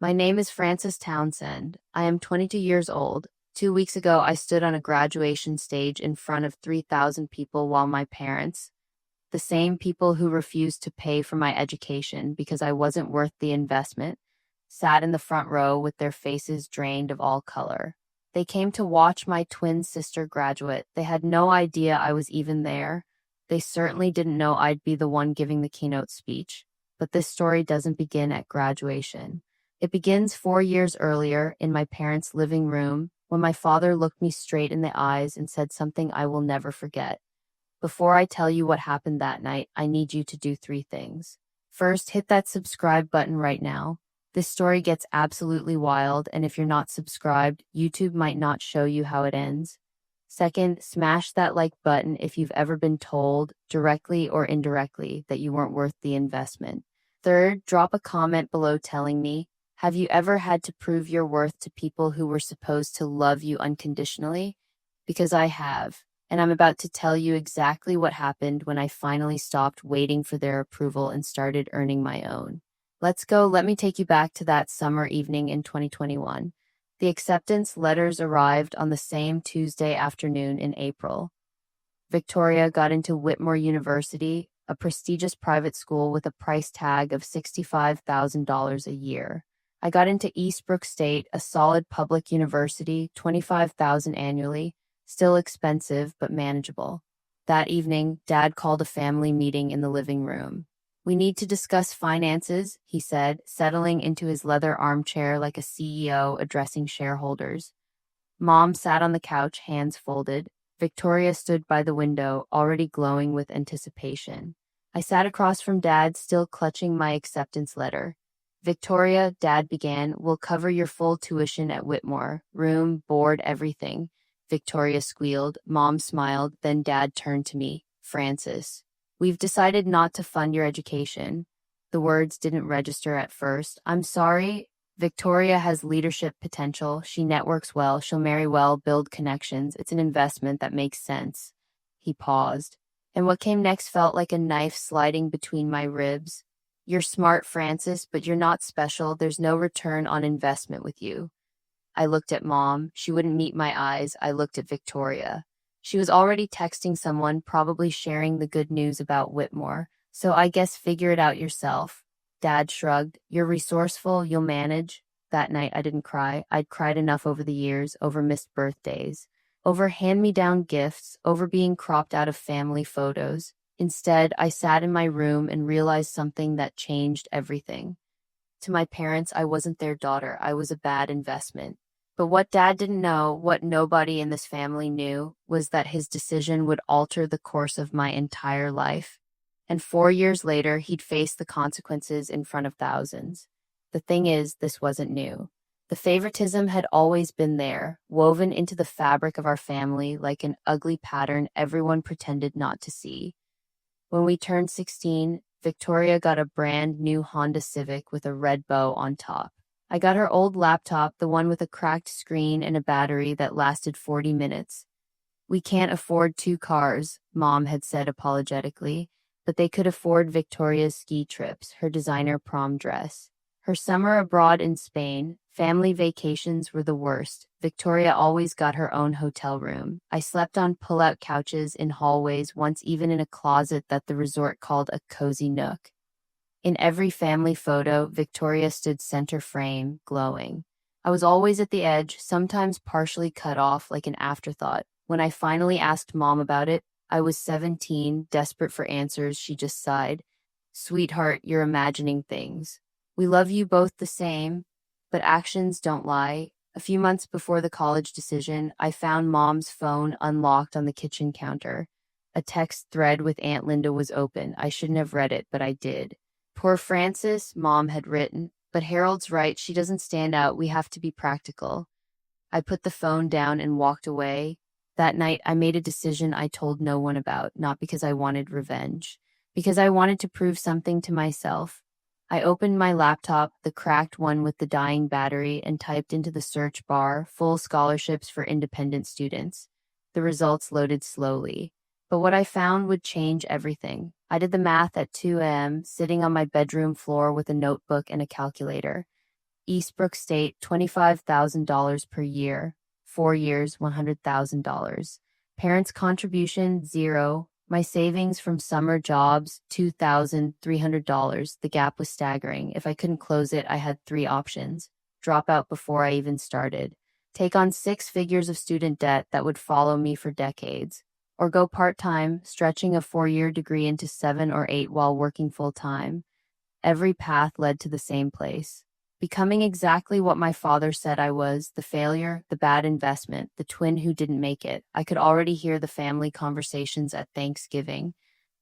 My name is Frances Townsend. I am 22 years old. 2 weeks ago, I stood on a graduation stage in front of 3,000 people while my parents, the same people who refused to pay for my education because I wasn't worth the investment, sat in the front row with their faces drained of all color. They came to watch my twin sister graduate. They had no idea I was even there. They certainly didn't know I'd be the one giving the keynote speech. But this story doesn't begin at graduation. It begins 4 years earlier in my parents' living room when my father looked me straight in the eyes and said something I will never forget. Before I tell you what happened that night, I need you to do three things. First, hit that subscribe button right now. This story gets absolutely wild, and if you're not subscribed, YouTube might not show you how it ends. Second, smash that like button if you've ever been told, directly or indirectly, that you weren't worth the investment. Third, drop a comment below telling me, have you ever had to prove your worth to people who were supposed to love you unconditionally? Because I have. And I'm about to tell you exactly what happened when I finally stopped waiting for their approval and started earning my own. Let's go. Let me take you back to that summer evening in 2021. The acceptance letters arrived on the same Tuesday afternoon in April. Victoria got into Whitmore University, a prestigious private school with a price tag of $65,000 a year. I got into Eastbrook State, a solid public university, $25,000 annually. Still expensive, but manageable. That evening, Dad called a family meeting in the living room. We need to discuss finances, he said, settling into his leather armchair like a CEO addressing shareholders. Mom sat on the couch, hands folded. Victoria stood by the window, already glowing with anticipation. I sat across from Dad, still clutching my acceptance letter. Victoria, Dad began, will cover your full tuition at Whitmore, room, board, everything. Victoria squealed. Mom smiled. Then Dad turned to me. Frances, we've decided not to fund your education. The words didn't register at first. I'm sorry. Victoria has leadership potential. She networks well. She'll marry well, build connections. It's an investment that makes sense. He paused. And what came next felt like a knife sliding between my ribs. You're smart, Frances, but you're not special. There's no return on investment with you. I looked at Mom. She wouldn't meet my eyes. I looked at Victoria. She was already texting someone, probably sharing the good news about Whitmore. So I guess figure it out yourself. Dad shrugged. You're resourceful. You'll manage. That night I didn't cry. I'd cried enough over the years, over missed birthdays, over hand-me-down gifts, over being cropped out of family photos. Instead, I sat in my room and realized something that changed everything. To my parents, I wasn't their daughter. I was a bad investment. But what Dad didn't know, what nobody in this family knew, was that his decision would alter the course of my entire life. And 4 years later, he'd face the consequences in front of thousands. The thing is, this wasn't new. The favoritism had always been there, woven into the fabric of our family like an ugly pattern everyone pretended not to see. When we turned 16, Victoria got a brand new Honda Civic with a red bow on top. I got her old laptop, the one with a cracked screen and a battery that lasted 40 minutes. We can't afford two cars, Mom had said apologetically, but they could afford Victoria's ski trips, her designer prom dress. Her summer abroad in Spain, family vacations were the worst. Victoria always got her own hotel room. I slept on pull-out couches in hallways, once even in a closet that the resort called a cozy nook. In every family photo, Victoria stood center frame, glowing. I was always at the edge, sometimes partially cut off like an afterthought. When I finally asked Mom about it, I was 17, desperate for answers. She just sighed. Sweetheart, you're imagining things. We love you both the same, but actions don't lie. A few months before the college decision, I found Mom's phone unlocked on the kitchen counter. A text thread with Aunt Linda was open. I shouldn't have read it, but I did. Poor Frances, Mom had written, but Harold's right, she doesn't stand out, we have to be practical. I put the phone down and walked away. That night, I made a decision I told no one about, not because I wanted revenge, because I wanted to prove something to myself. I opened my laptop, the cracked one with the dying battery, and typed into the search bar, full scholarships for independent students. The results loaded slowly. But what I found would change everything. I did the math at 2 a.m., sitting on my bedroom floor with a notebook and a calculator. Eastbrook State, $25,000 per year. 4 years, $100,000. Parents' contribution, zero. My savings from summer jobs, $2,300. The gap was staggering. If I couldn't close it, I had three options. Drop out before I even started. Take on 6 figures of student debt that would follow me for decades. Or go part-time, stretching a 4-year degree into 7 or 8 while working full-time. Every path led to the same place. Becoming exactly what my father said I was, the failure, the bad investment, the twin who didn't make it. I could already hear the family conversations at Thanksgiving.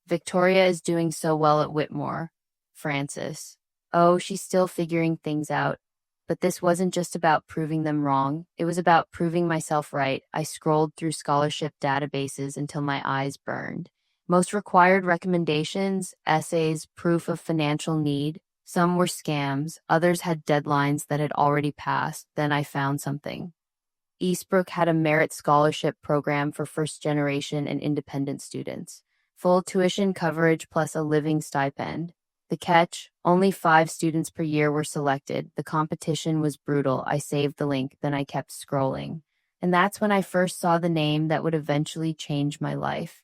Victoria is doing so well at Whitmore. Francis. Oh, she's still figuring things out. But this wasn't just about proving them wrong. It was about proving myself right. I scrolled through scholarship databases until my eyes burned. Most required recommendations, essays, proof of financial need. Some were scams, others had deadlines that had already passed. Then I found something. Eastbrook had a merit scholarship program for first-generation and independent students. Full tuition coverage plus a living stipend. The catch, only 5 students per year were selected. The competition was brutal. I saved the link, then I kept scrolling. And that's when I first saw the name that would eventually change my life.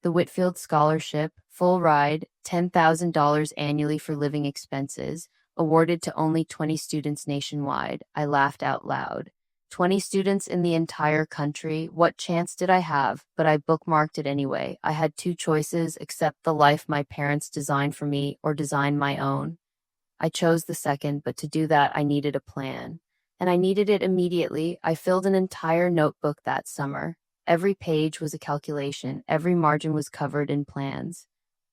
The Whitfield Scholarship, full ride, $10,000 annually for living expenses, awarded to only 20 students nationwide. I laughed out loud. 20 students in the entire country? What chance did I have? But I bookmarked it anyway. I had 2 choices: accept the life my parents designed for me or design my own. I chose the second, but to do that I needed a plan. And I needed it immediately. I filled an entire notebook that summer. Every page was a calculation. Every margin was covered in plans.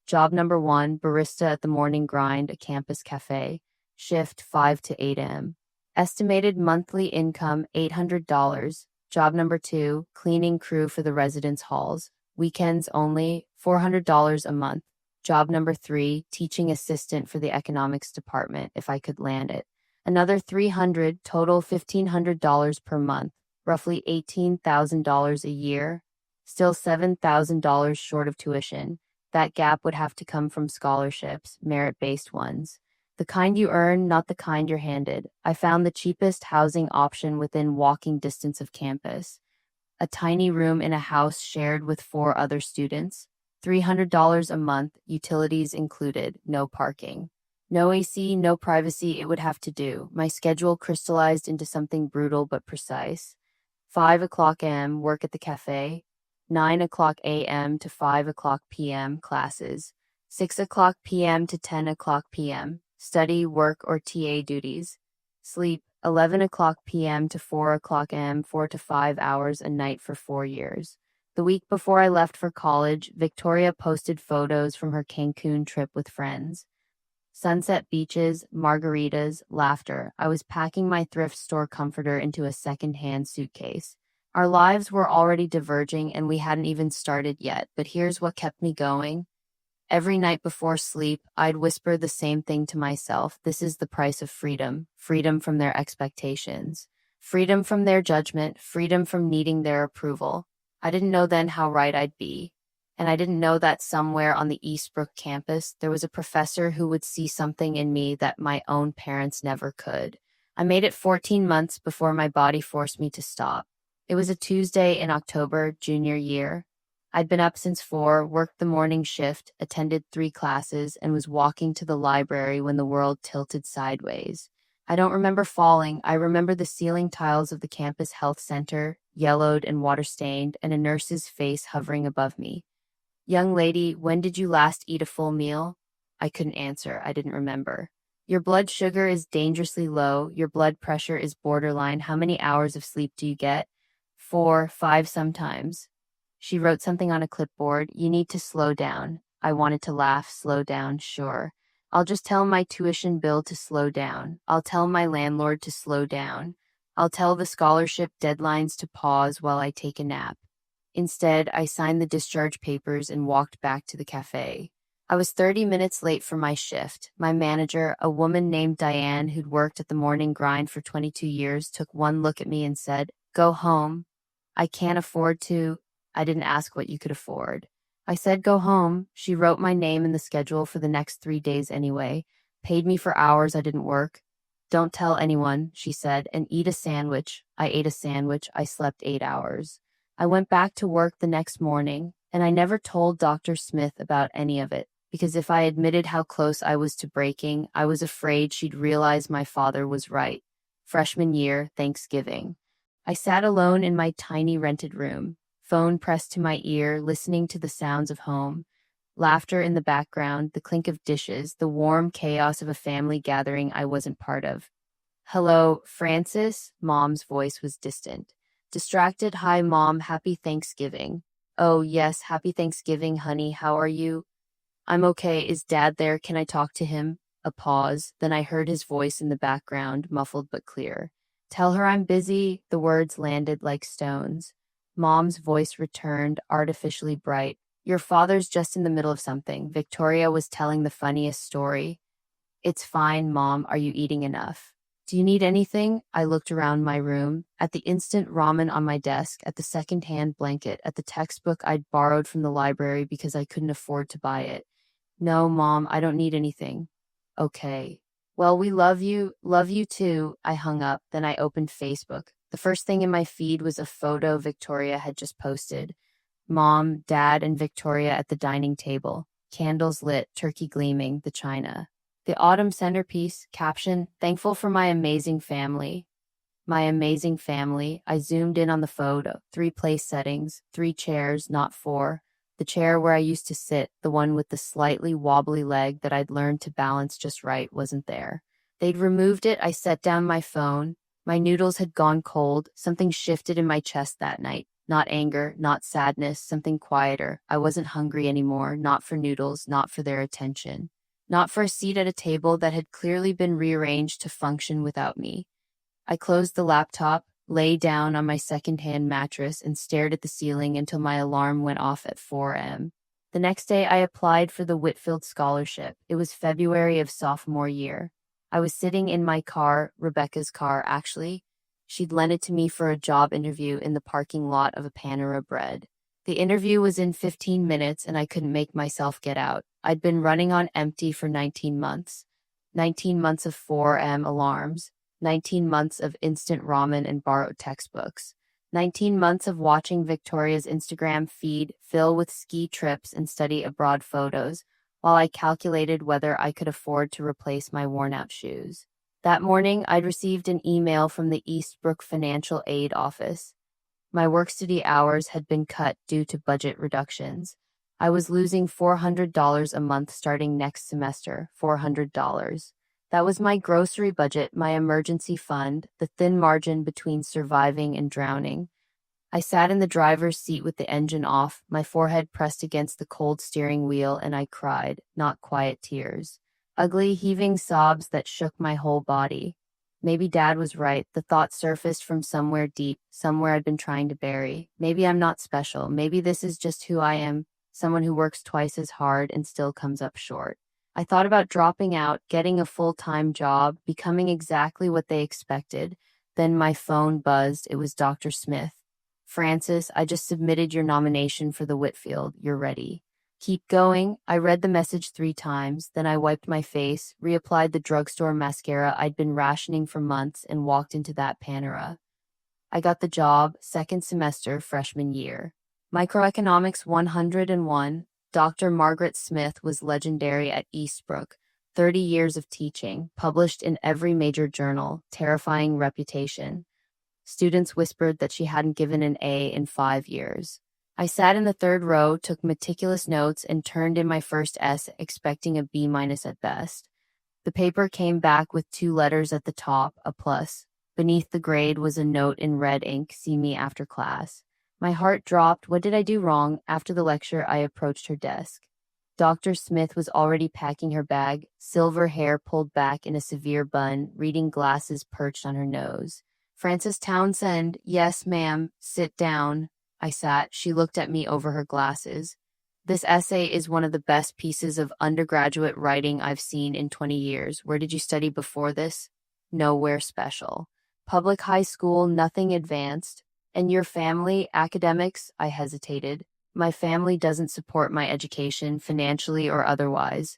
Job number 1, barista at the Morning Grind, a campus cafe. Shift 5 to 8 a.m. Estimated monthly income, $800. Job number 2, cleaning crew for the residence halls. Weekends only, $400 a month. Job number 3, teaching assistant for the economics department, if I could land it. Another $300, total $1,500 per month. Roughly $18,000 a year. Still $7,000 short of tuition. That gap would have to come from scholarships, merit-based ones. The kind you earn, not the kind you're handed. I found the cheapest housing option within walking distance of campus. A tiny room in a house shared with 4 other students. $300 a month, utilities included, no parking. No AC, no privacy, it would have to do. My schedule crystallized into something brutal but precise. 5 o'clock a.m., work at the cafe. 9 o'clock a.m. to 5 o'clock p.m., classes. 6 o'clock p.m. to 10 o'clock p.m., study, work, or TA duties. Sleep, 11 o'clock p.m. to 4 o'clock a.m., 4 to 5 hours a night for 4 years. The week before I left for college, Victoria posted photos from her Cancun trip with friends. Sunset beaches, margaritas, laughter. I was packing my thrift store comforter into a second-hand suitcase. Our lives were already diverging and we hadn't even started yet, but here's what kept me going. Every night before sleep, I'd whisper the same thing to myself. This is the price of freedom. Freedom from their expectations. Freedom from their judgment. Freedom from needing their approval. I didn't know then how right I'd be. And I didn't know that somewhere on the Eastbrook campus, there was a professor who would see something in me that my own parents never could. I made it 14 months before my body forced me to stop. It was a Tuesday in October, junior year. I'd been up since 4, worked the morning shift, attended 3 classes, and was walking to the library when the world tilted sideways. I don't remember falling. I remember the ceiling tiles of the campus health center, yellowed and water-stained, and a nurse's face hovering above me. Young lady, when did you last eat a full meal? I couldn't answer. I didn't remember. Your blood sugar is dangerously low. Your blood pressure is borderline. How many hours of sleep do you get? 4, 5 sometimes. She wrote something on a clipboard. You need to slow down. I wanted to laugh. Slow down, sure. I'll just tell my tuition bill to slow down. I'll tell my landlord to slow down. I'll tell the scholarship deadlines to pause while I take a nap. Instead, I signed the discharge papers and walked back to the cafe. I was 30 minutes late for my shift. My manager, a woman named Diane who'd worked at the Morning Grind for 22 years, took one look at me and said, "Go home. I can't afford to." I didn't ask what you could afford. I said, "Go home." She wrote my name in the schedule for the next 3 days anyway, paid me for hours I didn't work. Don't tell anyone, she said, and eat a sandwich. I ate a sandwich. I slept 8 hours. I went back to work the next morning, and I never told Dr. Smith about any of it, because if I admitted how close I was to breaking, I was afraid she'd realize my father was right. Freshman year, Thanksgiving. I sat alone in my tiny rented room, phone pressed to my ear, listening to the sounds of home. Laughter in the background, the clink of dishes, the warm chaos of a family gathering I wasn't part of. Hello, Francis? Mom's voice was distant. Distracted, hi, Mom, happy Thanksgiving. Oh, yes, happy Thanksgiving, honey, how are you? I'm okay, is Dad there? Can I talk to him? A pause, then I heard his voice in the background, muffled but clear. Tell her I'm busy. The words landed like stones. Mom's voice returned, artificially bright. Your father's just in the middle of something. Victoria was telling the funniest story. It's fine, Mom. Are you eating enough? Do you need anything? I looked around my room, at the instant ramen on my desk, at the second-hand blanket, at the textbook I'd borrowed from the library because I couldn't afford to buy it. No, Mom, I don't need anything. Okay. Well, we love you too. I hung up, then I opened Facebook. The first thing in my feed was a photo Victoria had just posted. Mom, Dad, and Victoria at the dining table. Candles lit, turkey gleaming, the china. The autumn centerpiece, caption, thankful for my amazing family. My amazing family. I zoomed in on the photo. 3 place settings, 3 chairs, not 4. The chair where I used to sit, the one with the slightly wobbly leg that I'd learned to balance just right, wasn't there. They'd removed it. I set down my phone. My noodles had gone cold. Something shifted in my chest that night. Not anger, not sadness, something quieter. I wasn't hungry anymore, not for noodles, not for their attention. Not for a seat at a table that had clearly been rearranged to function without me. I closed the laptop, lay down on my second-hand mattress, and stared at the ceiling until my alarm went off at 4 a.m. The next day, I applied for the Whitfield Scholarship. It was February of sophomore year. I was sitting in my car, Rebecca's car, actually. She'd lent it to me for a job interview in the parking lot of a Panera Bread. The interview was in 15 minutes, and I couldn't make myself get out. I'd been running on empty for 19 months. 19 months of 4 a.m. alarms. 19 months of instant ramen and borrowed textbooks. 19 months of watching Victoria's Instagram feed fill with ski trips and study abroad photos, while I calculated whether I could afford to replace my worn-out shoes. That morning, I'd received an email from the Eastbrook Financial Aid Office. My work-study hours had been cut due to budget reductions. I was losing $400 a month starting next semester, $400. That was my grocery budget, my emergency fund, the thin margin between surviving and drowning. I sat in the driver's seat with the engine off, my forehead pressed against the cold steering wheel, and I cried, not quiet tears. Ugly, heaving sobs that shook my whole body. Maybe Dad was right. The thought surfaced from somewhere deep, somewhere I'd been trying to bury. Maybe I'm not special. Maybe this is just who I am, someone who works twice as hard and still comes up short. I thought about dropping out, getting a full-time job, becoming exactly what they expected. Then my phone buzzed. It was Dr. Smith. Francis, I just submitted your nomination for the Whitfield. You're ready. Keep going. I read the message 3 times, then I wiped my face, reapplied the drugstore mascara I'd been rationing for months, and walked into that Panera. I got the job, second semester, freshman year. Microeconomics 101. Dr. Margaret Smith was legendary at Eastbrook. 30 years of teaching, published in every major journal, terrifying reputation. Students whispered that she hadn't given an A in 5 years. I sat in the 3rd row, took meticulous notes, and turned in my first S, expecting a B- at best. The paper came back with 2 letters at the top, a plus. Beneath the grade was a note in red ink, see me after class. My heart dropped. What did I do wrong? After the lecture, I approached her desk. Dr. Smith was already packing her bag, silver hair pulled back in a severe bun, reading glasses perched on her nose. Francis Townsend, yes, ma'am, sit down. I sat. She looked at me over her glasses. This essay is one of the best pieces of undergraduate writing I've seen in 20 years. Where did you study before this? Nowhere special. Public high school, nothing advanced. And your family, academics? I hesitated. My family doesn't support my education, financially or otherwise.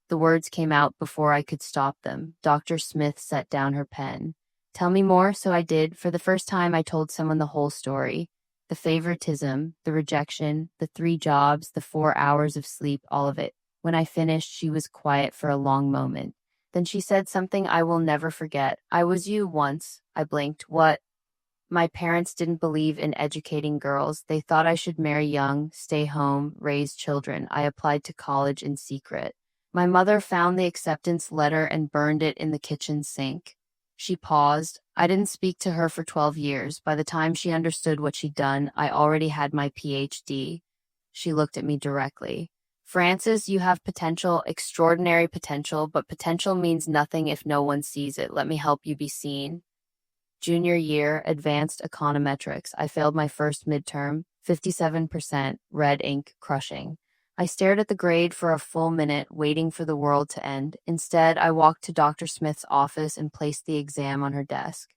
The words came out before I could stop them. Dr. Smith set down her pen. Tell me more, so I did. For the first time, I told someone the whole story. The favoritism, the rejection, the 3 jobs, the 4 hours of sleep, all of it. When I finished, she was quiet for a long moment. Then she said something I will never forget. I was you once. I blinked. What? My parents didn't believe in educating girls. They thought I should marry young, stay home, raise children. I applied to college in secret. My mother found the acceptance letter and burned it in the kitchen sink. She paused. I didn't speak to her for 12 years. By the time she understood what she'd done, I already had my PhD. She looked at me directly. Frances, you have potential, extraordinary potential, but potential means nothing if no one sees it. Let me help you be seen. Junior year, advanced econometrics. I failed my first midterm, 57%, red ink, crushing. I stared at the grade for a full minute, waiting for the world to end. Instead, I walked to Dr. Smith's office and placed the exam on her desk.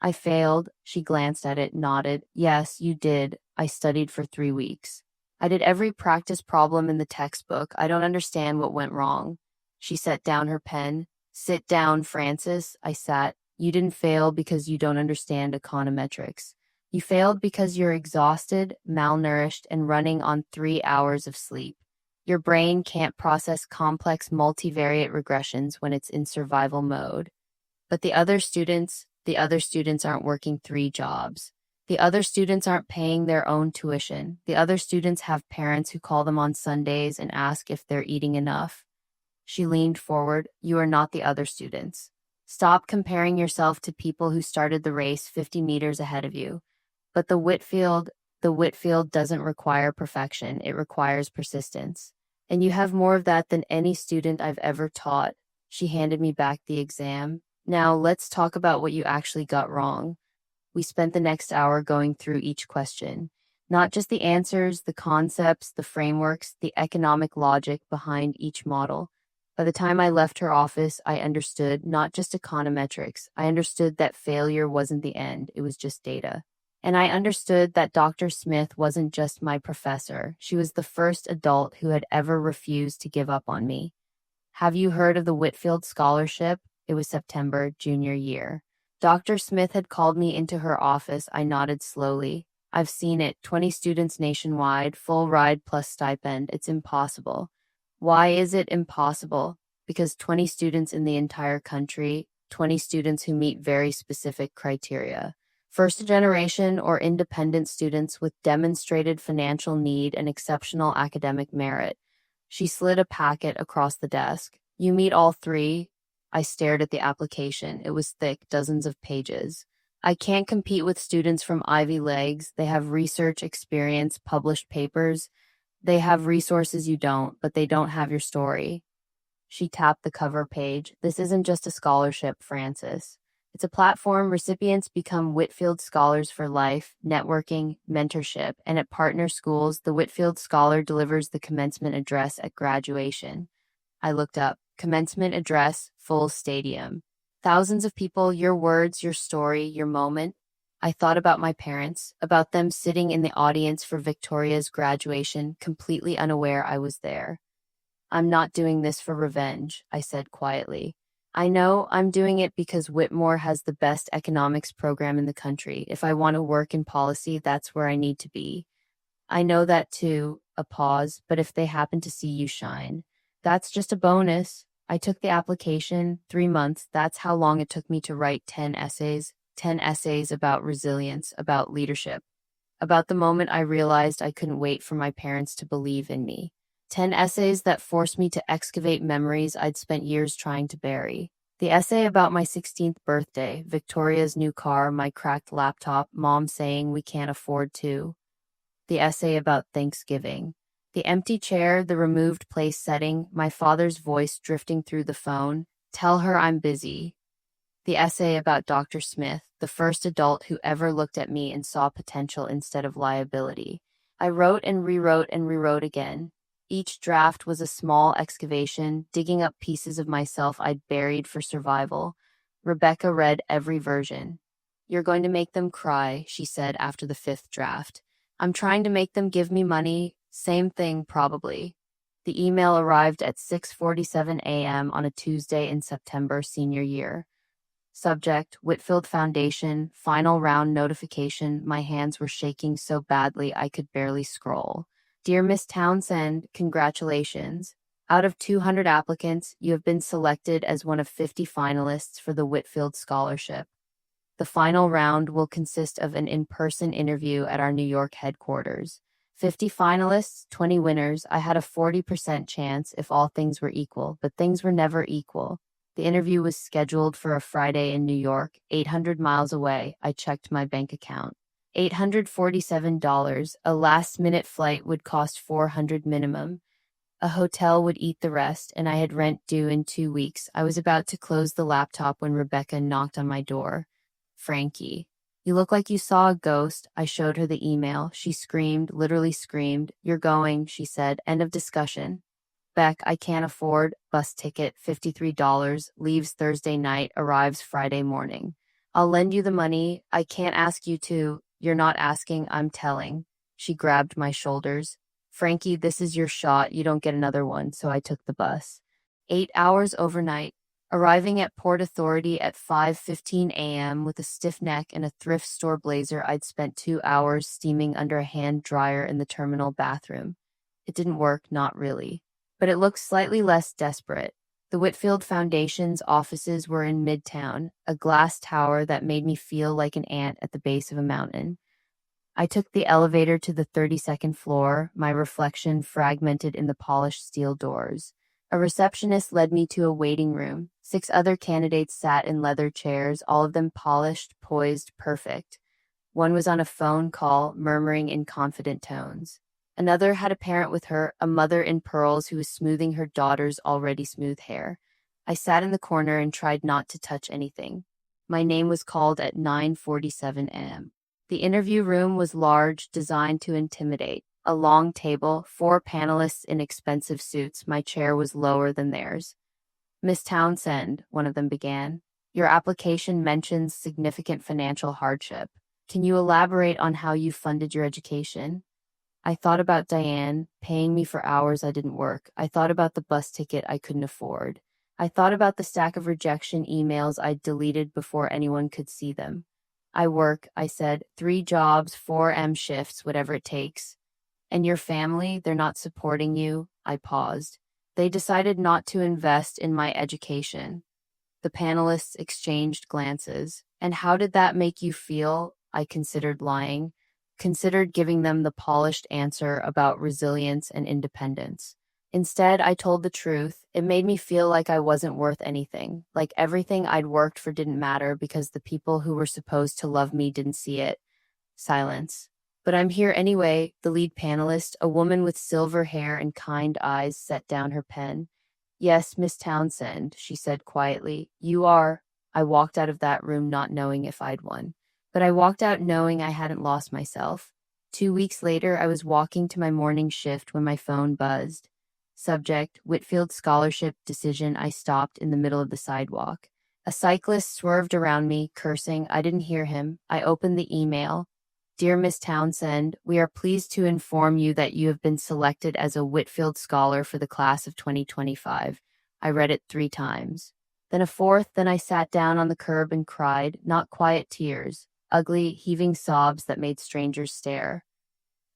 I failed. She glanced at it, nodded. Yes, you did. I studied for 3 weeks. I did every practice problem in the textbook. I don't understand what went wrong. She set down her pen. Sit down, Frances. I sat. You didn't fail because you don't understand econometrics. You failed because you're exhausted, malnourished, and running on 3 hours of sleep. Your brain can't process complex multivariate regressions when it's in survival mode. But the other students aren't working 3 jobs. The other students aren't paying their own tuition. The other students have parents who call them on Sundays and ask if they're eating enough. She leaned forward. You are not the other students. Stop comparing yourself to people who started the race 50 meters ahead of you. But the Whitfield doesn't require perfection. It requires persistence. And you have more of that than any student I've ever taught. She handed me back the exam. Now let's talk about what you actually got wrong. We spent the next hour going through each question. Not just the answers, the concepts, the frameworks, the economic logic behind each model. By the time I left her office, I understood not just econometrics. I understood that failure wasn't the end, it was just data. And I understood that Dr. Smith wasn't just my professor. She was the first adult who had ever refused to give up on me. Have you heard of the Whitfield Scholarship? It was September, junior year. Dr. Smith had called me into her office. I nodded slowly. I've seen it. 20 students nationwide, full ride plus stipend. It's impossible. Why is it impossible? Because 20 students in the entire country, 20 students who meet very specific criteria. First generation or independent students with demonstrated financial need and exceptional academic merit. She slid a packet across the desk. You meet all 3. I stared at the application. It was thick, dozens of pages. I can't compete with students from Ivy Leagues. They have research experience, published papers. They have resources you don't, but they don't have your story. She tapped the cover page. This isn't just a scholarship, Frances. It's a platform. Recipients become Whitfield Scholars for life, networking, mentorship, and at partner schools, the Whitfield Scholar delivers the commencement address at graduation. I looked up. Commencement address, full stadium. Thousands of people, your words, your story, your moment. I thought about my parents, about them sitting in the audience for Victoria's graduation, completely unaware I was there. I'm not doing this for revenge, I said quietly. I know I'm doing it because Whitmore has the best economics program in the country. If I want to work in policy, that's where I need to be. I know that too, a pause, but if they happen to see you shine, that's just a bonus. I took the application, 3 months. That's how long it took me to write 10 essays. 10 essays about resilience, about leadership, about the moment I realized I couldn't wait for my parents to believe in me. 10 essays that forced me to excavate memories I'd spent years trying to bury. The essay about my 16th birthday, Victoria's new car, my cracked laptop, mom saying we can't afford to. The essay about Thanksgiving. The empty chair, the removed place setting, my father's voice drifting through the phone. Tell her I'm busy. The essay about Dr. Smith, the first adult who ever looked at me and saw potential instead of liability. I wrote and rewrote again. Each draft was a small excavation, digging up pieces of myself I'd buried for survival. Rebecca read every version. You're going to make them cry, she said after the 5th draft. I'm trying to make them give me money. Same thing, probably. The email arrived at 6:47 a.m. on a Tuesday in September senior year. Subject, Whitfield Foundation, final round notification. My hands were shaking so badly I could barely scroll. Dear Miss Townsend, congratulations. Out of 200 applicants, you have been selected as one of 50 finalists for the Whitfield Scholarship. The final round will consist of an in-person interview at our New York headquarters. 50 finalists, 20 winners. I had a 40% chance if all things were equal, but things were never equal. The interview was scheduled for a Friday in New York, 800 miles away. I checked my bank account. $847. A last-minute flight would cost $400 minimum. A hotel would eat the rest, and I had rent due in 2 weeks. I was about to close the laptop when Rebecca knocked on my door. Frankie, you look like you saw a ghost. I showed her the email. She screamed, literally screamed. You're going, she said. End of discussion. Beck, I can't afford. Bus ticket, $53. Leaves Thursday night, arrives Friday morning. I'll lend you the money. I can't ask you to. You're not asking, I'm telling. She grabbed my shoulders. Frankie, this is your shot. You don't get another one, so I took the bus. 8 hours overnight. Arriving at Port Authority at 5:15 a.m. with a stiff neck and a thrift store blazer, I'd spent 2 hours steaming under a hand dryer in the terminal bathroom. It didn't work, not really. But it looked slightly less desperate. The Whitfield Foundation's offices were in Midtown, a glass tower that made me feel like an ant at the base of a mountain. I took the elevator to the 32nd floor, my reflection fragmented in the polished steel doors. A receptionist led me to a waiting room. 6 other candidates sat in leather chairs, all of them polished, poised, perfect. One was on a phone call, murmuring in confident tones. Another had a parent with her, a mother in pearls who was smoothing her daughter's already smooth hair. I sat in the corner and tried not to touch anything. My name was called at 9:47 a.m. The interview room was large, designed to intimidate. A long table, 4 panelists in expensive suits. My chair was lower than theirs. Miss Townsend, one of them began, your application mentions significant financial hardship. Can you elaborate on how you funded your education? I thought about Diane paying me for hours I didn't work. I thought about the bus ticket I couldn't afford. I thought about the stack of rejection emails I'd deleted before anyone could see them. I work, I said, 3 jobs, 4 shifts, whatever it takes. And your family, they're not supporting you? I paused. They decided not to invest in my education. The panelists exchanged glances. And how did that make you feel? I considered lying. Considered giving them the polished answer about resilience and independence. Instead, I told the truth. It made me feel like I wasn't worth anything, like everything I'd worked for didn't matter because the people who were supposed to love me didn't see it. Silence. But I'm here anyway, the lead panelist, a woman with silver hair and kind eyes, set down her pen. Yes, Miss Townsend, she said quietly. You are. I walked out of that room not knowing if I'd won. But I walked out knowing I hadn't lost myself. 2 weeks later, I was walking to my morning shift when my phone buzzed. Subject, Whitfield Scholarship decision. I stopped in the middle of the sidewalk. A cyclist swerved around me, cursing. I didn't hear him. I opened the email. Dear Miss Townsend, we are pleased to inform you that you have been selected as a Whitfield Scholar for the class of 2025. I read it 3 times. Then a 4th, then I sat down on the curb and cried, not quiet tears, ugly, heaving sobs that made strangers stare.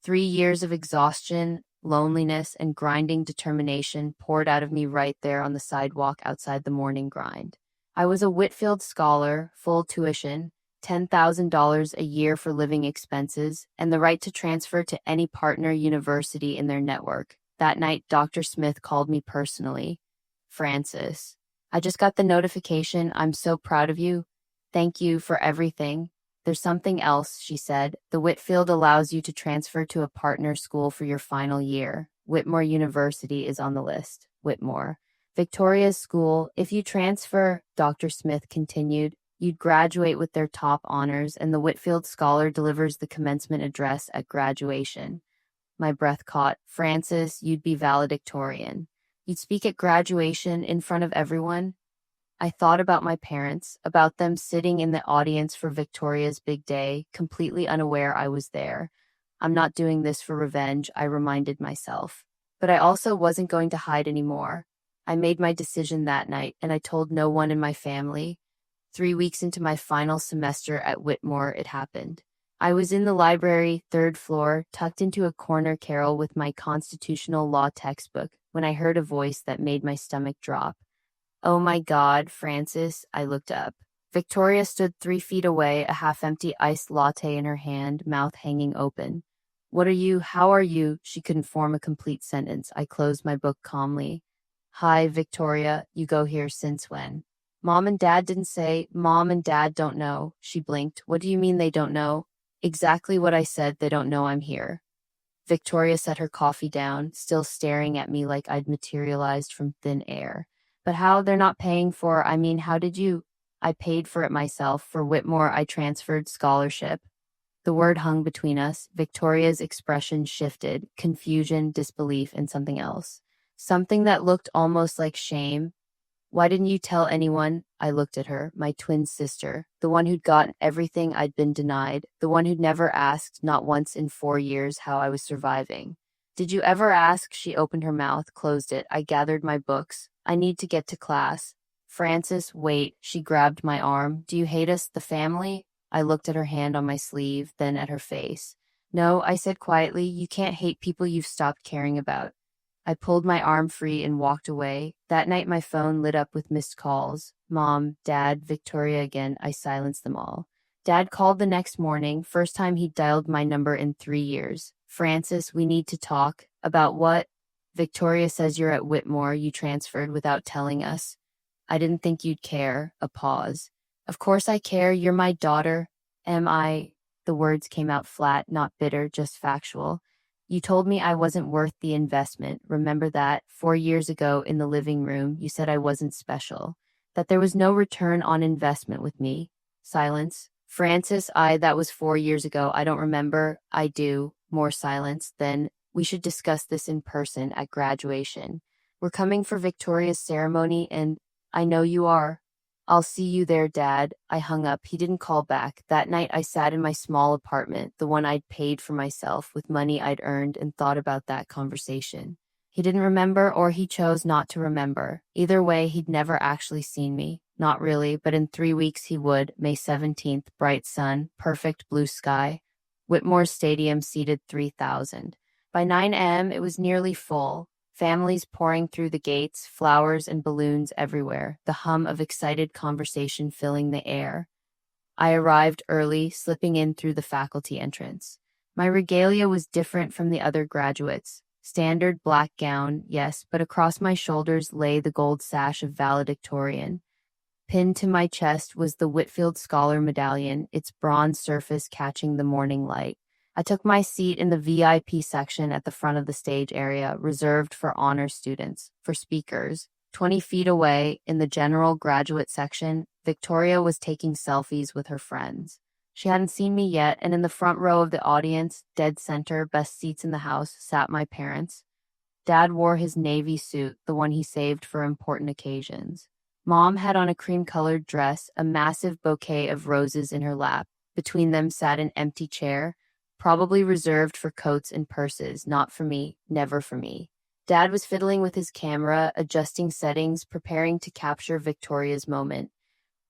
3 years of exhaustion, loneliness, and grinding determination poured out of me right there on the sidewalk outside the morning grind. I was a Whitfield Scholar, full tuition, $10,000 a year for living expenses, and the right to transfer to any partner university in their network. That night, Dr. Smith called me personally. Francis, I just got the notification. I'm so proud of you. Thank you for everything. There's something else, she said. The Whitfield allows you to transfer to a partner school for your final year. Whitmore University is on the list. Whitmore. Victoria's school. If you transfer, Dr. Smith continued, you'd graduate with their top honors, and the Whitfield Scholar delivers the commencement address at graduation. My breath caught. Francis, you'd be valedictorian. You'd speak at graduation in front of everyone. I thought about my parents, about them sitting in the audience for Victoria's big day, completely unaware I was there. I'm not doing this for revenge, I reminded myself. But I also wasn't going to hide anymore. I made my decision that night, and I told no one in my family. 3 weeks into my final semester at Whitmore, it happened. I was in the library, third floor, tucked into a corner carrel with my constitutional law textbook, when I heard a voice that made my stomach drop. "Oh my God, Francis," I looked up. Victoria stood 3 feet away, a half-empty iced latte in her hand, mouth hanging open. "What are you? How are you?" She couldn't form a complete sentence. I closed my book calmly. "Hi, Victoria. You go here since when?" "Mom and Dad didn't say." "Mom and Dad don't know." She blinked. "What do you mean they don't know?" "Exactly what I said. They don't know I'm here." Victoria set her coffee down, still staring at me like I'd materialized from thin air. "But how? They're not paying for— I mean, how did you—" "I paid for it myself. For Whitmore, I transferred scholarship." The word hung between us. Victoria's expression shifted, confusion, disbelief, and something else. Something that looked almost like shame. "Why didn't you tell anyone?" I looked at her, my twin sister, the one who'd gotten everything I'd been denied, the one who'd never asked, not once in 4 years, how I was surviving. "Did you ever ask?" She opened her mouth, closed it. I gathered my books. "I need to get to class." "Francis, wait." She grabbed my arm. "Do you hate us, the family?" I looked at her hand on my sleeve, then at her face. "No," I said quietly. "You can't hate people you've stopped caring about." I pulled my arm free and walked away. That night my phone lit up with missed calls. Mom, Dad, Victoria again. I silenced them all. Dad called the next morning, first time he'd dialed my number in 3 years. "Francis, we need to talk." "About what?" "Victoria says you're at Whitmore. You transferred without telling us." "I didn't think you'd care." A pause. "Of course I care. You're my daughter." "Am I—" The words came out flat, not bitter, just factual. "You told me I wasn't worth the investment. Remember that? 4 years ago in the living room, you said I wasn't special. That there was no return on investment with me." Silence. "Francis, that was 4 years ago. I don't remember." "I do." More silence. Then, "We should discuss this in person at graduation. We're coming for Victoria's ceremony and—" "I know you are." "I'll see you there, Dad." I hung up. He didn't call back. That night I sat in my small apartment, the one I'd paid for myself with money I'd earned, and thought about that conversation. He didn't remember, or he chose not to remember. Either way, he'd never actually seen me. Not really, but in 3 weeks he would. May 17th, bright sun, perfect blue sky. Whitmore Stadium seated 3,000. By 9 a.m. it was nearly full. Families pouring through the gates, flowers and balloons everywhere, the hum of excited conversation filling the air. I arrived early, slipping in through the faculty entrance. My regalia was different from the other graduates. Standard black gown, yes, but across my shoulders lay the gold sash of valedictorian. Pinned to my chest was the Whitfield Scholar medallion, its bronze surface catching the morning light. I took my seat in the VIP section at the front of the stage area, reserved for honor students, for speakers. 20 feet away, in the general graduate section, Victoria was taking selfies with her friends. She hadn't seen me yet, and in the front row of the audience, dead center, best seats in the house, sat my parents. Dad wore his navy suit, the one he saved for important occasions. Mom had on a cream-colored dress, a massive bouquet of roses in her lap. Between them sat an empty chair, probably reserved for coats and purses, not for me, never for me. Dad was fiddling with his camera, adjusting settings, preparing to capture Victoria's moment.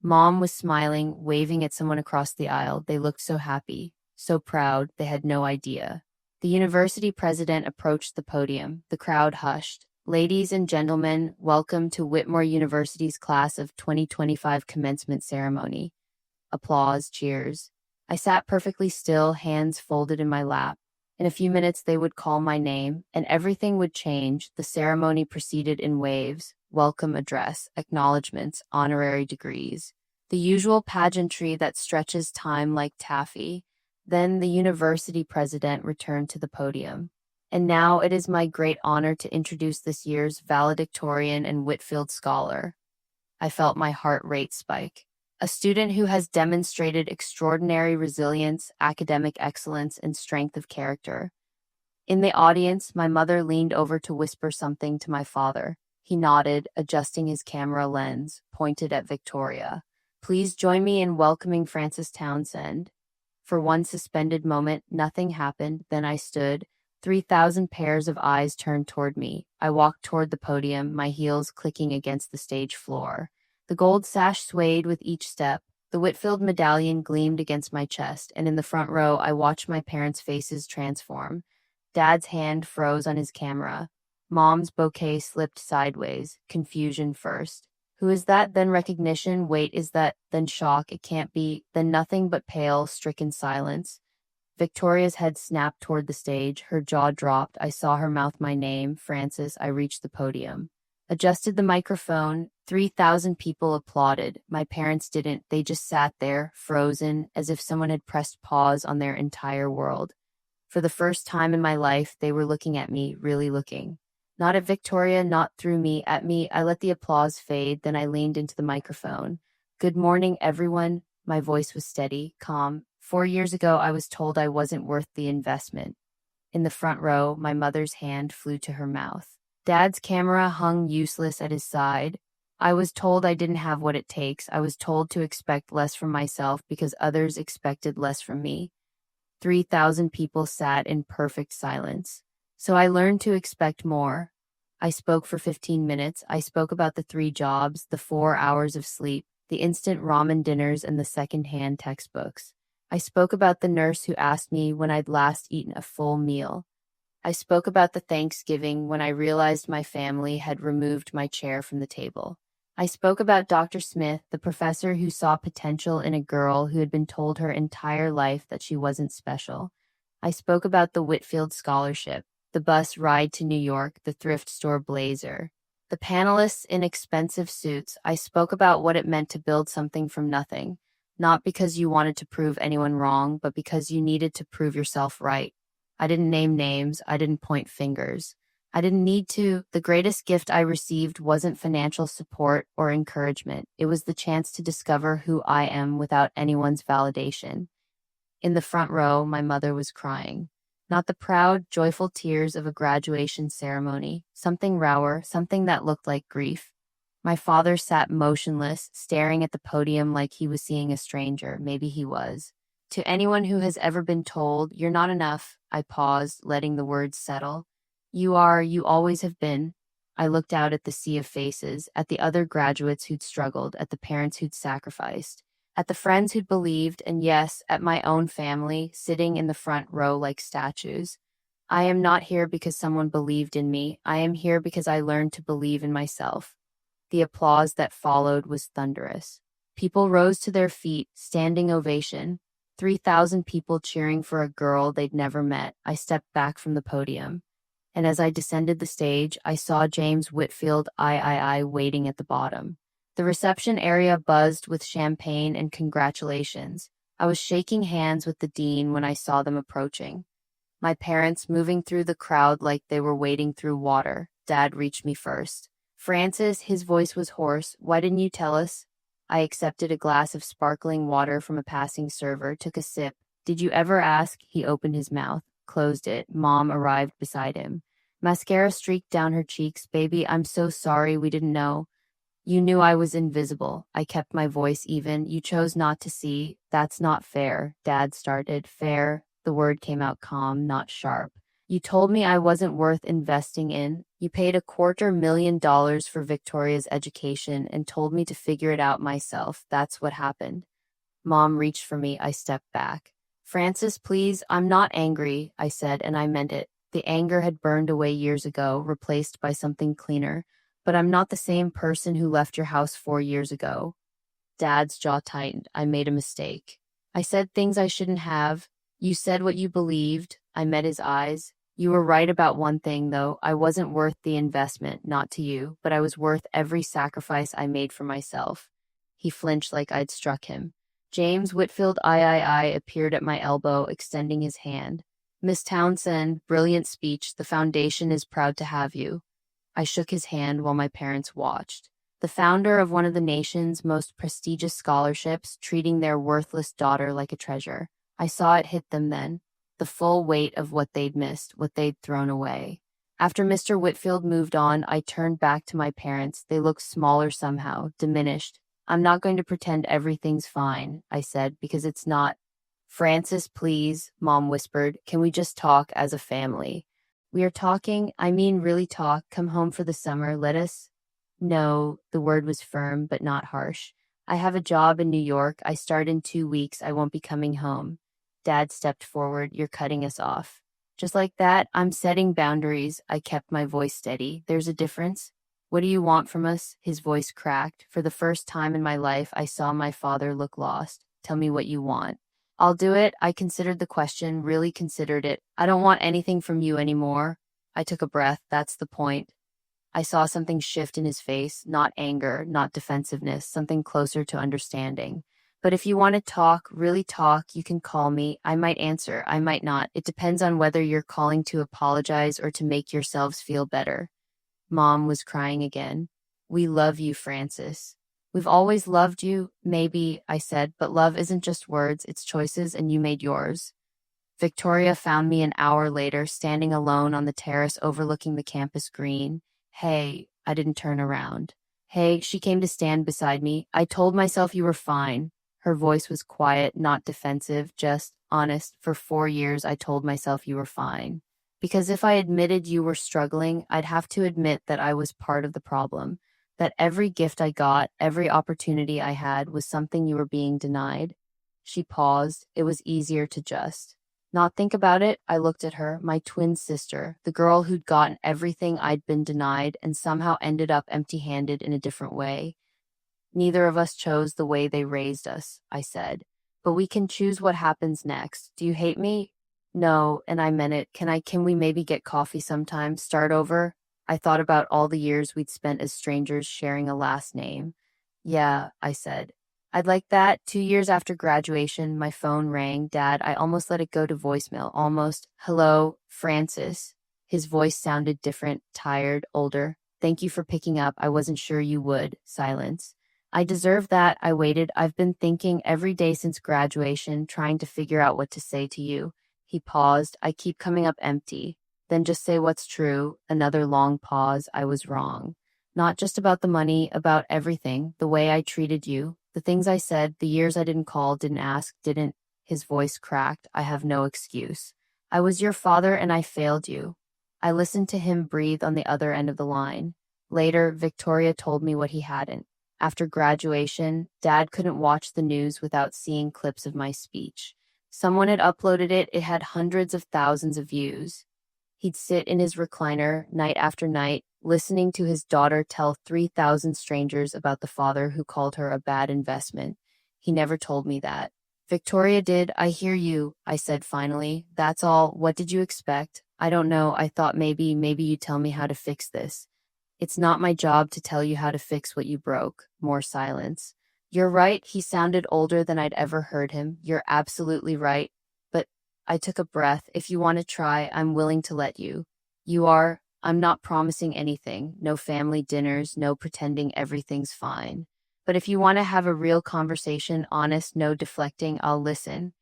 Mom was smiling, waving at someone across the aisle. They looked so happy, so proud, they had no idea. The university president approached the podium. The crowd hushed. "Ladies and gentlemen, welcome to Whitmore University's class of 2025 commencement ceremony." Applause, cheers. I sat perfectly still, hands folded in my lap. In a few minutes they would call my name, and everything would change. The ceremony proceeded in waves: welcome address, acknowledgments, honorary degrees. The usual pageantry that stretches time like taffy. Then the university president returned to the podium. "And now it is my great honor to introduce this year's valedictorian and Whitfield Scholar." I felt my heart rate spike. "A student who has demonstrated extraordinary resilience, academic excellence, and strength of character." In the audience, my mother leaned over to whisper something to my father. He nodded, adjusting his camera lens, pointed at Victoria. "Please join me in welcoming Francis Townsend." For one suspended moment, nothing happened. Then I stood, 3,000 pairs of eyes turned toward me. I walked toward the podium, my heels clicking against the stage floor. The gold sash swayed with each step. The Whitfield medallion gleamed against my chest, and in the front row, I watched my parents' faces transform. Dad's hand froze on his camera. Mom's bouquet slipped sideways, confusion first. Who is that? Then recognition. Wait, is that? Then shock. It can't be. Then nothing but pale, stricken silence. Victoria's head snapped toward the stage. Her jaw dropped. I saw her mouth my name, Francis. I reached the podium. Adjusted the microphone. 3,000 people applauded. My parents didn't. They just sat there, frozen, as if someone had pressed pause on their entire world. For the first time in my life, they were looking at me, really looking. Not at Victoria, not through me, at me. I let the applause fade, then I leaned into the microphone. Good morning, everyone. My voice was steady, calm. 4 years ago, I was told I wasn't worth the investment. In the front row, my mother's hand flew to her mouth. Dad's camera hung useless at his side. I was told I didn't have what it takes. I was told to expect less from myself because others expected less from me. 3,000 people sat in perfect silence. So I learned to expect more. I spoke for 15 minutes. I spoke about the 3 jobs, the 4 hours of sleep, the instant ramen dinners, and the second-hand textbooks. I spoke about the nurse who asked me when I'd last eaten a full meal. I spoke about the Thanksgiving when I realized my family had removed my chair from the table. I spoke about Dr. Smith, the professor who saw potential in a girl who had been told her entire life that she wasn't special. I spoke about the Whitfield Scholarship, the bus ride to New York, the thrift store blazer, the panelists in expensive suits. I spoke about what it meant to build something from nothing, not because you wanted to prove anyone wrong, but because you needed to prove yourself right. I didn't name names. I didn't point fingers. I didn't need to. The greatest gift I received wasn't financial support or encouragement. It was the chance to discover who I am without anyone's validation. In the front row, my mother was crying. Not the proud, joyful tears of a graduation ceremony. Something rawer, something that looked like grief. My father sat motionless, staring at the podium like he was seeing a stranger. Maybe he was. To anyone who has ever been told, "You're not enough," I paused, letting the words settle. "You are, you always have been." I looked out at the sea of faces, at the other graduates who'd struggled, at the parents who'd sacrificed, at the friends who'd believed, and yes, at my own family, sitting in the front row like statues. I am not here because someone believed in me. I am here because I learned to believe in myself. The applause that followed was thunderous. People rose to their feet, standing ovation. 3,000 people cheering for a girl they'd never met. I stepped back from the podium. And as I descended the stage, I saw James Whitfield III waiting at the bottom. The reception area buzzed with champagne and congratulations. I was shaking hands with the dean when I saw them approaching. My parents moving through the crowd like they were wading through water. Dad reached me first. "Francis," his voice was hoarse, "why didn't you tell us?" I accepted a glass of sparkling water from a passing server, took a sip. "Did you ever ask?" He opened his mouth, closed it. Mom arrived beside him. Mascara streaked down her cheeks. "Baby, I'm so sorry, we didn't know." "You knew I was invisible." I kept my voice even. "You chose not to see. That's not fair." Dad started. "Fair?" The word came out calm, not sharp. "You told me I wasn't worth investing in. You paid $250,000 for Victoria's education and told me to figure it out myself. That's what happened." Mom reached for me. I stepped back. "Francis, please, I'm not angry," I said, and I meant it. The anger had burned away years ago, replaced by something cleaner. "But I'm not the same person who left your house 4 years ago." Dad's jaw tightened. "I made a mistake. I said things I shouldn't have. You said what you believed." I met his eyes. "You were right about one thing, though. I wasn't worth the investment, not to you, but I was worth every sacrifice I made for myself." He flinched like I'd struck him. James Whitfield III appeared at my elbow, extending his hand. "Miss Townsend, brilliant speech. The foundation is proud to have you." I shook his hand while my parents watched. The founder of one of the nation's most prestigious scholarships, treating their worthless daughter like a treasure. I saw it hit them then. The full weight of what they'd missed, what they'd thrown away. After Mr. Whitfield moved on, I turned back to my parents. They looked smaller somehow, diminished. "I'm not going to pretend everything's fine," I said, "because it's not." "Francis, please," Mom whispered. "Can we just talk as a family?" We are talking, I mean really talk, come home for the summer, let us. No, the word was firm, but not harsh. I have a job in New York. I start in 2 weeks. I won't be coming home. Dad stepped forward. You're cutting us off. Just like that, I'm setting boundaries. I kept my voice steady. There's a difference. What do you want from us? His voice cracked. For the first time in my life, I saw my father look lost. Tell me what you want. I'll do it. I considered the question, really considered it. I don't want anything from you anymore. I took a breath. That's the point. I saw something shift in his face, not anger, not defensiveness, something closer to understanding. But if you want to talk, really talk, you can call me. I might answer, I might not. It depends on whether you're calling to apologize or to make yourselves feel better. Mom was crying again. We love you, Francis. We've always loved you, maybe, I said, but love isn't just words, it's choices, and you made yours. Victoria found me an hour later, standing alone on the terrace overlooking the campus green. Hey, I didn't turn around. Hey, she came to stand beside me. I told myself you were fine. Her voice was quiet, not defensive, just honest. For 4 years, I told myself you were fine. Because if I admitted you were struggling, I'd have to admit that I was part of the problem. That every gift I got, every opportunity I had was something you were being denied. She paused. It was easier to just not think about it. I looked at her, my twin sister, the girl who'd gotten everything I'd been denied and somehow ended up empty-handed in a different way. Neither of us chose the way they raised us, I said. But we can choose what happens next. Do you hate me? No, and I meant it. Can we maybe get coffee sometime? Start over? I thought about all the years we'd spent as strangers sharing a last name. Yeah, I said. I'd like that. 2 years after graduation, my phone rang. Dad, I almost let it go to voicemail. Almost. Hello, Francis. His voice sounded different, tired, older. Thank you for picking up. I wasn't sure you would. Silence. I deserve that. I waited. I've been thinking every day since graduation, trying to figure out what to say to you. He paused. I keep coming up empty. Then just say what's true. Another long pause. I was wrong. Not just about the money, about everything. The way I treated you. The things I said, the years I didn't call, didn't ask, didn't. His voice cracked. I have no excuse. I was your father and I failed you. I listened to him breathe on the other end of the line. Later, Victoria told me what he hadn't. After graduation, Dad couldn't watch the news without seeing clips of my speech. Someone had uploaded it. It had hundreds of thousands of views. He'd sit in his recliner night after night, listening to his daughter tell 3,000 strangers about the father who called her a bad investment. He never told me that. Victoria did. I hear you, I said finally. That's all. What did you expect? I don't know. I thought maybe you'd tell me how to fix this. It's not my job to tell you how to fix what you broke. More silence. You're right. He sounded older than I'd ever heard him. You're absolutely right. But I took a breath. If you want to try, I'm willing to let you. You are. I'm not promising anything. No family dinners, no pretending everything's fine. But if you want to have a real conversation, honest, no deflecting, I'll listen.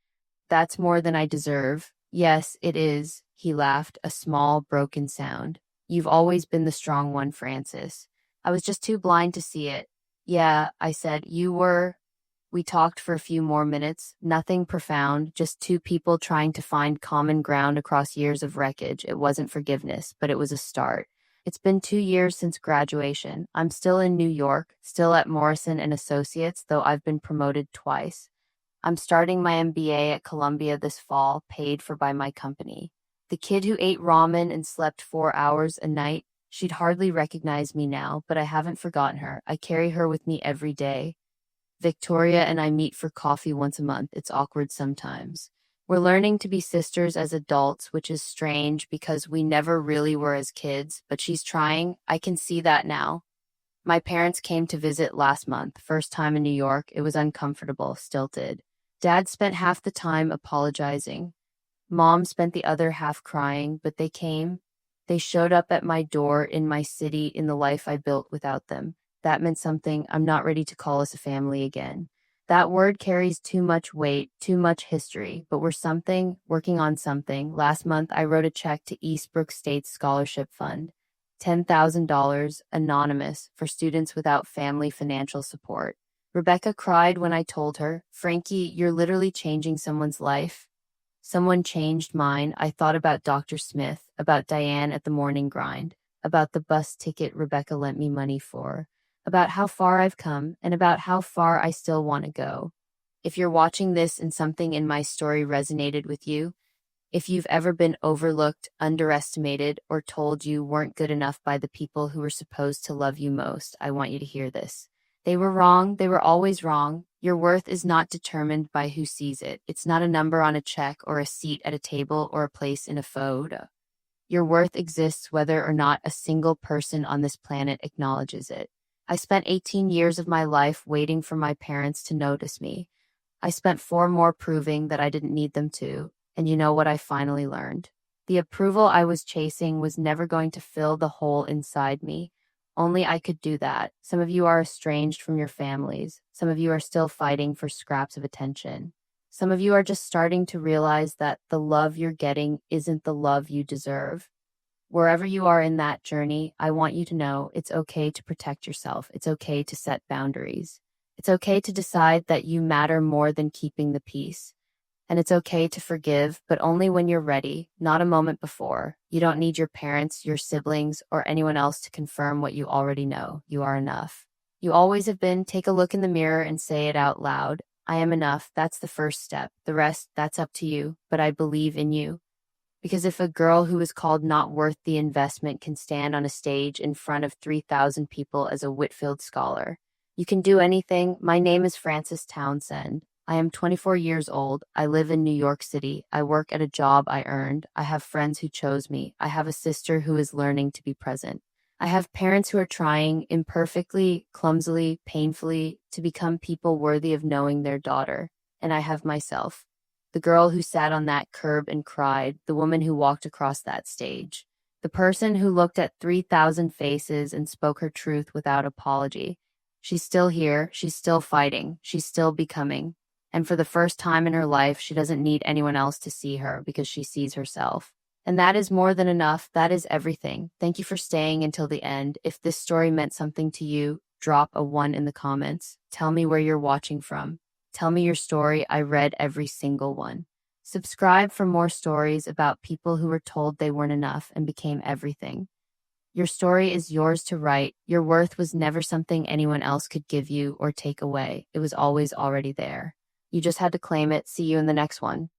That's more than I deserve. Yes, it is. He laughed, a small, broken sound. You've always been the strong one, Francis. I was just too blind to see it. Yeah, I said, you were. We talked for a few more minutes, nothing profound, just two people trying to find common ground across years of wreckage. It wasn't forgiveness, but it was a start. It's been 2 years since graduation. I'm still in New York, still at Morrison and Associates, though I've been promoted twice. I'm starting my MBA at Columbia this fall, paid for by my company. The kid who ate ramen and slept 4 hours a night, she'd hardly recognize me now, but I haven't forgotten her. I carry her with me every day. Victoria and I meet for coffee once a month. It's awkward sometimes. We're learning to be sisters as adults, which is strange because we never really were as kids, but she's trying. I can see that now. My parents came to visit last month, first time in New York. It was uncomfortable, stilted. Dad spent half the time apologizing. Mom spent the other half crying, but they came. They showed up at my door in my city in the life I built without them. That meant something. I'm not ready to call us a family again. That word carries too much weight, too much history, but we're something, working on something. Last month, I wrote a check to Eastbrook State's Scholarship Fund. $10,000, anonymous, for students without family financial support. Rebecca cried when I told her, Frankie, you're literally changing someone's life. Someone changed mine. I thought about Dr. Smith, about Diane at the morning grind, about the bus ticket Rebecca lent me money for, about how far I've come, and about how far I still want to go. If you're watching this and something in my story resonated with you, if you've ever been overlooked, underestimated, or told you weren't good enough by the people who were supposed to love you most, I want you to hear this. They were wrong. They were always wrong. Your worth is not determined by who sees it. It's not a number on a check or a seat at a table or a place in a photo. Your worth exists whether or not a single person on this planet acknowledges it. I spent 18 years of my life waiting for my parents to notice me. I spent 4 more proving that I didn't need them to. And you know what I finally learned? The approval I was chasing was never going to fill the hole inside me. Only I could do that. Some of you are estranged from your families. Some of you are still fighting for scraps of attention. Some of you are just starting to realize that the love you're getting isn't the love you deserve. Wherever you are in that journey, I want you to know it's okay to protect yourself. It's okay to set boundaries. It's okay to decide that you matter more than keeping the peace. And it's okay to forgive, but only when you're ready, not a moment before. You don't need your parents, your siblings, or anyone else to confirm what you already know. You are enough. You always have been. Take a look in the mirror and say it out loud. I am enough. That's the first step. The rest, that's up to you. But I believe in you. Because if a girl who is called not worth the investment can stand on a stage in front of 3,000 people as a Whitfield Scholar, you can do anything. My name is Frances Townsend. I am 24 years old. I live in New York City. I work at a job I earned. I have friends who chose me. I have a sister who is learning to be present. I have parents who are trying imperfectly, clumsily, painfully to become people worthy of knowing their daughter. And I have myself. The girl who sat on that curb and cried, the woman who walked across that stage, the person who looked at 3,000 faces and spoke her truth without apology. She's still here. She's still fighting. She's still becoming. And for the first time in her life, she doesn't need anyone else to see her because she sees herself. And that is more than enough. That is everything. Thank you for staying until the end. If this story meant something to you, drop a 1 in the comments. Tell me where you're watching from. Tell me your story. I read every single one. Subscribe for more stories about people who were told they weren't enough and became everything. Your story is yours to write. Your worth was never something anyone else could give you or take away. It was always already there. You just had to claim it. See you in the next one.